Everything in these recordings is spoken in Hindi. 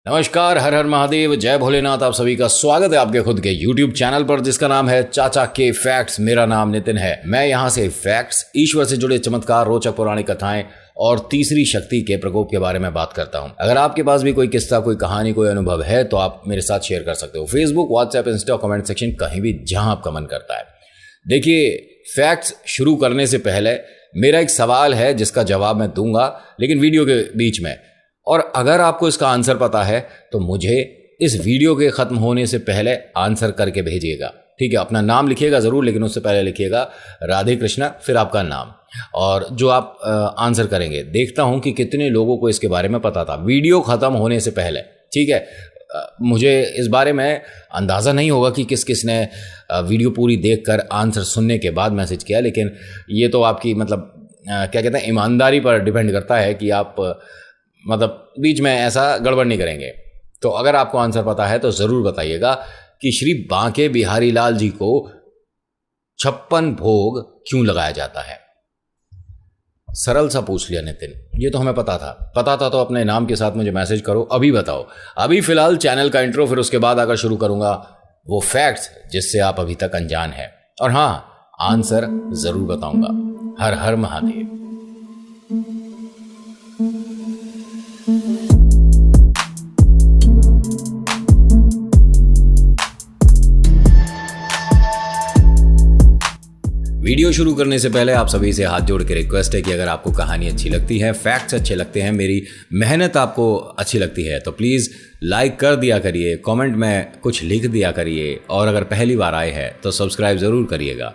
नमस्कार, हर हर महादेव, जय भोलेनाथ। आप सभी का स्वागत है आपके खुद के YouTube चैनल पर जिसका नाम है चाचा के फैक्ट्स। मेरा नाम नितिन है। मैं यहाँ से फैक्ट्स, ईश्वर से जुड़े चमत्कार, रोचक पौराणिक कथाएं और तीसरी शक्ति के प्रकोप के बारे में बात करता हूँ। अगर आपके पास भी कोई किस्सा, कोई कहानी, कोई अनुभव है तो आप मेरे साथ शेयर कर सकते हो। Facebook, WhatsApp, Insta, comment section, कहीं भी जहां आपका मन करता है। देखिए, फैक्ट्स शुरू करने से पहले मेरा एक सवाल है जिसका जवाब मैं दूंगा लेकिन वीडियो के बीच में, और अगर आपको इसका आंसर पता है तो मुझे इस वीडियो के खत्म होने से पहले आंसर करके भेजिएगा। ठीक है, अपना नाम लिखिएगा ज़रूर, लेकिन उससे पहले लिखिएगा राधे कृष्णा, फिर आपका नाम और जो आप आंसर करेंगे। देखता हूं कि कितने लोगों को इसके बारे में पता था वीडियो ख़त्म होने से पहले। ठीक है, मुझे इस बारे में अंदाज़ा नहीं होगा कि किस किस ने वीडियो पूरी देखकर आंसर सुनने के बाद मैसेज किया, लेकिन ये तो आपकी क्या कहते हैं, ईमानदारी पर डिपेंड करता है कि आप बीच में ऐसा गड़बड़ नहीं करेंगे। तो अगर आपको आंसर पता है तो ज़रूर बताइएगा कि श्री बांके बिहारी लाल जी को 56 भोग क्यों लगाया जाता है। सरल सा पूछ लिया नितिन, ये तो हमें पता था तो अपने नाम के साथ मुझे मैसेज करो, अभी बताओ। अभी फिलहाल चैनल का इंट्रो, फिर उसके बाद आकर शुरू करूंगा वो फैक्ट्स जिससे आप अभी तक अनजान हैं, और हाँ, आंसर ज़रूर बताऊंगा। हर हर महादेव। वीडियो शुरू करने से पहले आप सभी से हाथ जोड़ के रिक्वेस्ट है कि अगर आपको कहानी अच्छी लगती है, फैक्ट्स अच्छे लगते हैं, मेरी मेहनत आपको अच्छी लगती है तो प्लीज़ लाइक कर दिया करिए, कमेंट में कुछ लिख दिया करिए, और अगर पहली बार आए हैं तो सब्सक्राइब ज़रूर करिएगा।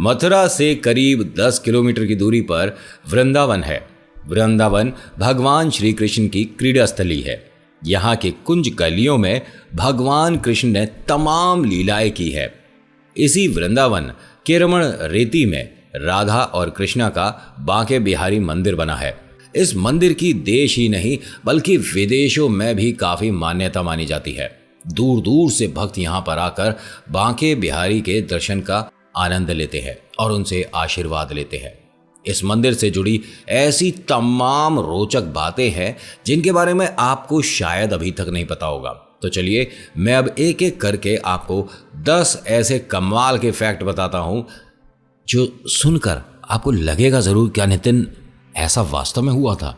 मथुरा से करीब 10 किलोमीटर की दूरी पर वृंदावन है। वृंदावन भगवान श्री कृष्ण की क्रीड़ा स्थली है। यहाँ के कुंज गलियों में भगवान कृष्ण ने तमाम लीलाएं की है। इसी वृंदावन के रमण रेती में राधा और कृष्णा का बांके बिहारी मंदिर बना है। इस मंदिर की देश ही नहीं बल्कि विदेशों में भी काफी मान्यता मानी जाती है। दूर दूर से भक्त यहाँ पर आकर बांके बिहारी के दर्शन का आनंद लेते हैं और उनसे आशीर्वाद लेते हैं। इस मंदिर से जुड़ी ऐसी तमाम रोचक बातें हैं जिनके बारे में आपको शायद अभी तक नहीं पता होगा। तो चलिए, मैं अब एक एक करके आपको 10 ऐसे कमाल के फैक्ट बताता हूं जो सुनकर आपको लगेगा जरूर, क्या नितिन ऐसा वास्तव में हुआ था।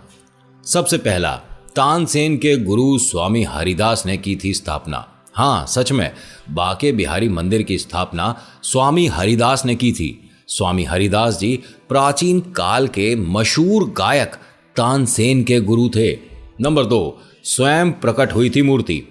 सबसे पहला, तानसेन के गुरु स्वामी हरिदास ने की थी स्थापना। हाँ, सच में, बांके बिहारी मंदिर की स्थापना स्वामी हरिदास ने की थी। स्वामी हरिदास जी प्राचीन काल के मशहूर गायक तानसेन के गुरु थे। नंबर 2, स्वयं प्रकट हुई थी मूर्ति।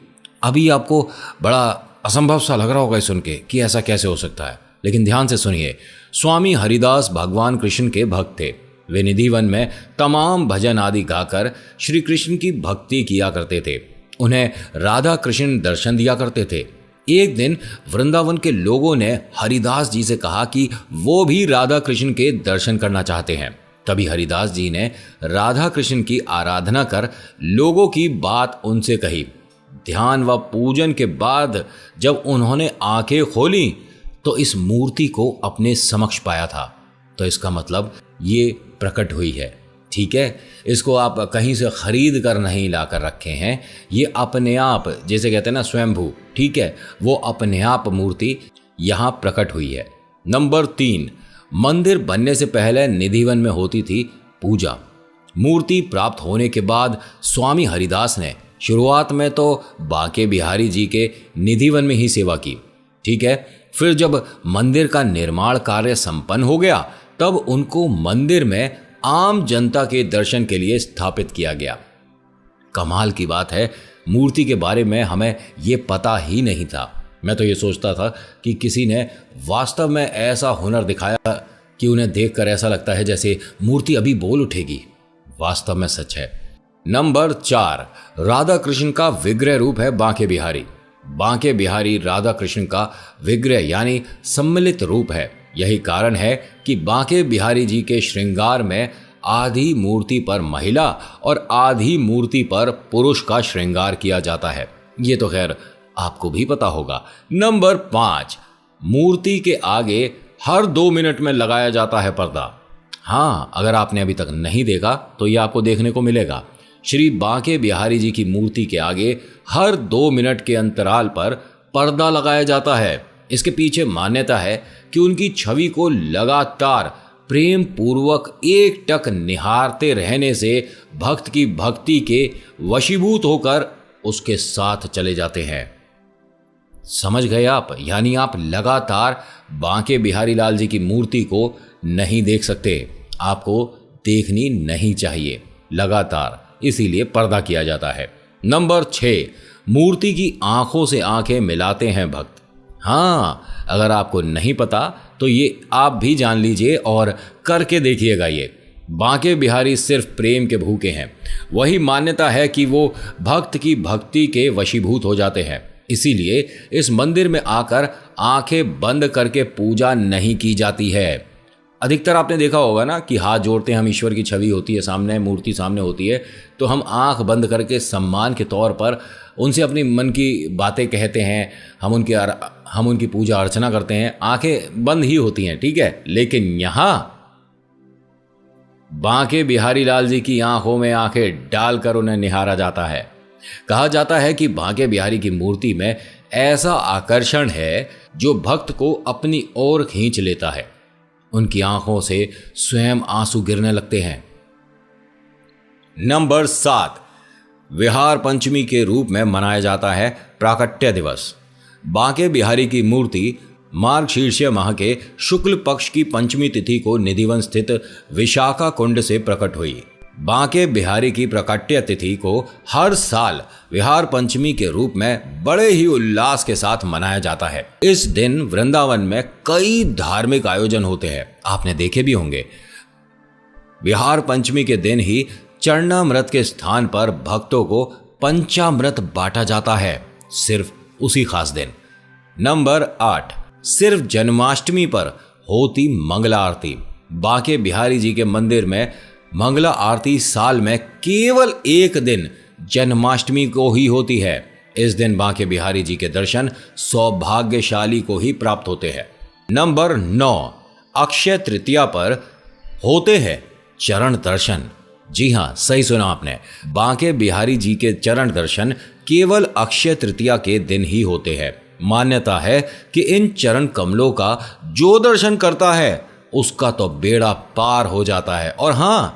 अभी आपको बड़ा असंभव सा लग रहा होगा सुन के कि ऐसा कैसे हो सकता है, लेकिन ध्यान से सुनिए। स्वामी हरिदास भगवान कृष्ण के भक्त थे। वे निधिवन में तमाम भजन आदि गाकर श्री कृष्ण की भक्ति किया करते थे। उन्हें राधा कृष्ण दर्शन दिया करते थे। एक दिन वृंदावन के लोगों ने हरिदास जी से कहा कि वो भी राधा कृष्ण के दर्शन करना चाहते हैं। तभी हरिदास जी ने राधा कृष्ण की आराधना कर लोगों की बात उनसे कही। ध्यान व पूजन के बाद जब उन्होंने आंखें खोली तो इस मूर्ति को अपने समक्ष पाया था। तो इसका मतलब ये प्रकट हुई है। ठीक है, इसको आप कहीं से खरीद कर नहीं ला कर रखे हैं, ये अपने आप, जैसे कहते हैं ना स्वयंभू, ठीक है, वो अपने आप मूर्ति यहाँ प्रकट हुई है। नंबर 3, मंदिर बनने से पहले निधिवन में होती थी पूजा। मूर्ति प्राप्त होने के बाद स्वामी हरिदास ने शुरुआत में तो बांके बिहारी जी के निधिवन में ही सेवा की। ठीक है, फिर जब मंदिर का निर्माण कार्य संपन्न हो गया तब उनको मंदिर में आम जनता के दर्शन के लिए स्थापित किया गया। कमाल की बात है, मूर्ति के बारे में हमें ये पता ही नहीं था। मैं तो ये सोचता था कि किसी ने वास्तव में ऐसा हुनर दिखाया कि उन्हें देखकर ऐसा लगता है जैसे मूर्ति अभी बोल उठेगी। वास्तव में सच है। नंबर 4, राधा कृष्ण का विग्रह रूप है बांके बिहारी। बांके बिहारी राधा कृष्ण का विग्रह यानी सम्मिलित रूप है। यही कारण है कि बांके बिहारी जी के श्रृंगार में आधी मूर्ति पर महिला और आधी मूर्ति पर पुरुष का श्रृंगार किया जाता है। ये तो खैर आपको भी पता होगा। नंबर 5, मूर्ति के आगे हर 2 मिनट में लगाया जाता है पर्दा। हाँ, अगर आपने अभी तक नहीं देखा तो ये आपको देखने को मिलेगा। श्री बांके बिहारी जी की मूर्ति के आगे हर 2 मिनट के अंतराल पर पर्दा लगाया जाता है। इसके पीछे मान्यता है कि उनकी छवि को लगातार प्रेम पूर्वक एकटक निहारते रहने से भक्त की भक्ति के वशीभूत होकर उसके साथ चले जाते हैं। समझ गए आप? यानी आप लगातार बांके बिहारी लाल जी की मूर्ति को नहीं देख सकते, आपको देखनी नहीं चाहिए लगातार, इसीलिए पर्दा किया जाता है। नंबर 6, मूर्ति की आंखों से आंखें मिलाते हैं भक्त। हाँ, अगर आपको नहीं पता तो ये आप भी जान लीजिए और करके देखिएगा। ये बांके बिहारी सिर्फ प्रेम के भूखे हैं। वही मान्यता है कि वो भक्त की भक्ति के वशीभूत हो जाते हैं, इसीलिए इस मंदिर में आकर आंखें बंद करके पूजा नहीं की जाती है। अधिकतर आपने देखा होगा ना कि हाथ जोड़ते हैं हम, ईश्वर की छवि होती है सामने, मूर्ति सामने होती है, तो हम आंख बंद करके सम्मान के तौर पर उनसे अपनी मन की बातें कहते हैं, हम उनकी पूजा अर्चना करते हैं, आंखें बंद ही होती हैं, ठीक है। लेकिन यहां बांके बिहारी लाल जी की आंखों में आंखें डालकर उन्हें निहारा जाता है। कहा जाता है कि बांके बिहारी की मूर्ति में ऐसा आकर्षण है जो भक्त को अपनी ओर खींच लेता है। उनकी आंखों से स्वयं आंसू गिरने लगते हैं। नंबर 7, विहार पंचमी के रूप में मनाया जाता है प्राकट्य दिवस। बांके बिहारी की मूर्ति मार्गशीर्ष माह के शुक्ल पक्ष की पंचमी तिथि को निधिवन स्थित विशाखा कुंड से प्रकट हुई। बांके बिहारी की प्राकट्य तिथि को हर साल विहार पंचमी के रूप में बड़े ही उल्लास के साथ मनाया जाता है। इस दिन वृंदावन में कई धार्मिक आयोजन होते हैं, आपने देखे भी होंगे। विहार पंचमी के दिन ही चरणामृत के स्थान पर भक्तों को पंचामृत बांटा जाता है, सिर्फ उसी खास दिन। नंबर 8, सिर्फ जन्माष्टमी पर होती मंगला आरती। बांके बिहारी जी के मंदिर में मंगला आरती साल में केवल एक दिन जन्माष्टमी को ही होती है। इस दिन बांके बिहारी जी के दर्शन सौभाग्यशाली को ही प्राप्त होते हैं। नंबर 9, अक्षय तृतीया पर होते हैं चरण दर्शन। जी हाँ, सही सुना आपने, बांके बिहारी जी के चरण दर्शन केवल अक्षय तृतीया के दिन ही होते हैं। मान्यता है कि इन चरण कमलों का जो दर्शन करता है उसका तो बेड़ा पार हो जाता है। और हाँ,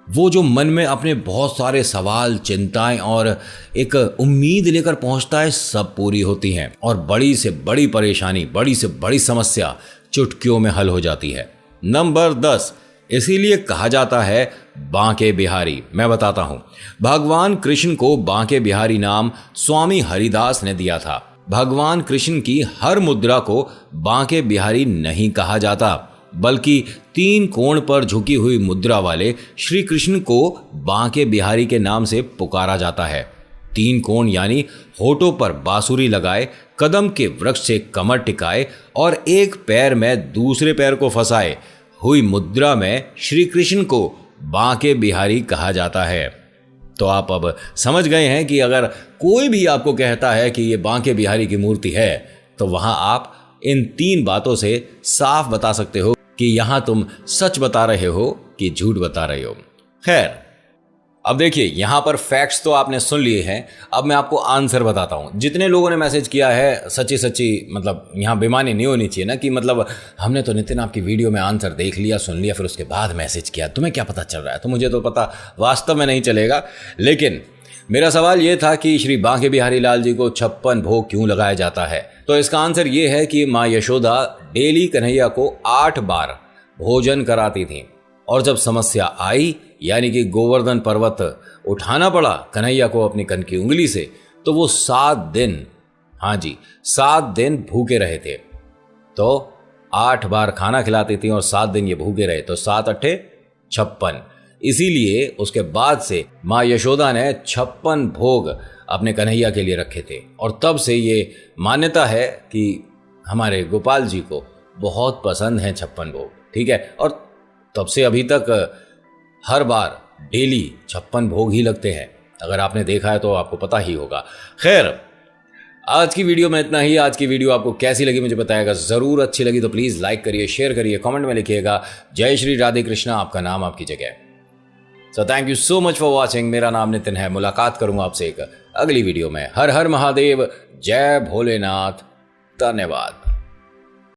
वो जो मन में अपने बहुत सारे सवाल, चिंताएं और एक उम्मीद लेकर पहुंचता है, सब पूरी होती हैं और बड़ी से बड़ी परेशानी, बड़ी से बड़ी समस्या चुटकियों में हल हो जाती है। नंबर 10, इसीलिए कहा जाता है बांके बिहारी। मैं बताता हूं, भगवान कृष्ण को बांके बिहारी नाम स्वामी हरिदास ने दिया था। भगवान कृष्ण की हर मुद्रा को बांके बिहारी नहीं कहा जाता, बल्कि 3 कोण पर झुकी हुई मुद्रा वाले श्री कृष्ण को बांके बिहारी के नाम से पुकारा जाता है। 3 कोण यानी होठों पर बांसुरी लगाए, कदम के वृक्ष से कमर टिकाए और एक पैर में दूसरे पैर को फंसाए हुई मुद्रा में श्री कृष्ण को बांके बिहारी कहा जाता है। तो आप अब समझ गए हैं कि अगर कोई भी आपको कहता है कि ये बांके बिहारी की मूर्ति है, तो वहां आप इन 3 बातों से साफ बता सकते हो कि यहां तुम सच बता रहे हो कि झूठ बता रहे हो। खैर, अब देखिए, यहां पर फैक्ट्स तो आपने सुन लिए हैं, अब मैं आपको आंसर बताता हूं। जितने लोगों ने मैसेज किया है, सच्ची सच्ची मतलब यहां बेईमानी नहीं होनी चाहिए ना कि मतलब हमने तो नितिन आपकी वीडियो में आंसर देख लिया, सुन लिया, फिर उसके बाद मैसेज किया, तुम्हें क्या पता चल रहा है? तो मुझे तो पता वास्तव में नहीं चलेगा। लेकिन मेरा सवाल ये था कि श्री बांके बिहारी लाल जी को 56 भोग क्यों लगाया जाता है? तो इसका आंसर ये है कि माँ यशोदा डेली कन्हैया को 8 बार भोजन कराती थी, और जब समस्या आई, यानी कि गोवर्धन पर्वत उठाना पड़ा कन्हैया को अपनी कन की उंगली से, तो वो 7 दिन, हाँ जी 7 दिन भूखे रहे थे। तो 8 बार खाना खिलाती थी और 7 दिन ये भूखे रहे, तो 7 8 56। इसीलिए उसके बाद से माँ यशोदा ने 56 भोग अपने कन्हैया के लिए रखे थे, और तब से ये मान्यता है कि हमारे गोपाल जी को बहुत पसंद है 56 भोग, ठीक है। और तब से अभी तक हर बार डेली 56 भोग ही लगते हैं। अगर आपने देखा है तो आपको पता ही होगा। खैर, आज की वीडियो में इतना ही। आज की वीडियो आपको कैसी लगी मुझे बताइएगा ज़रूर। अच्छी लगी तो प्लीज़ लाइक करिए, शेयर करिए, कमेंट में लिखिएगा जय श्री राधे कृष्णा, आपका नाम आपकी जगह। So thank you so much for watching. मेरा नाम नितिन है। मुलाकात करूंगा आपसे एक अगली वीडियो में। हर हर महादेव, जय भोलेनाथ, धन्यवाद।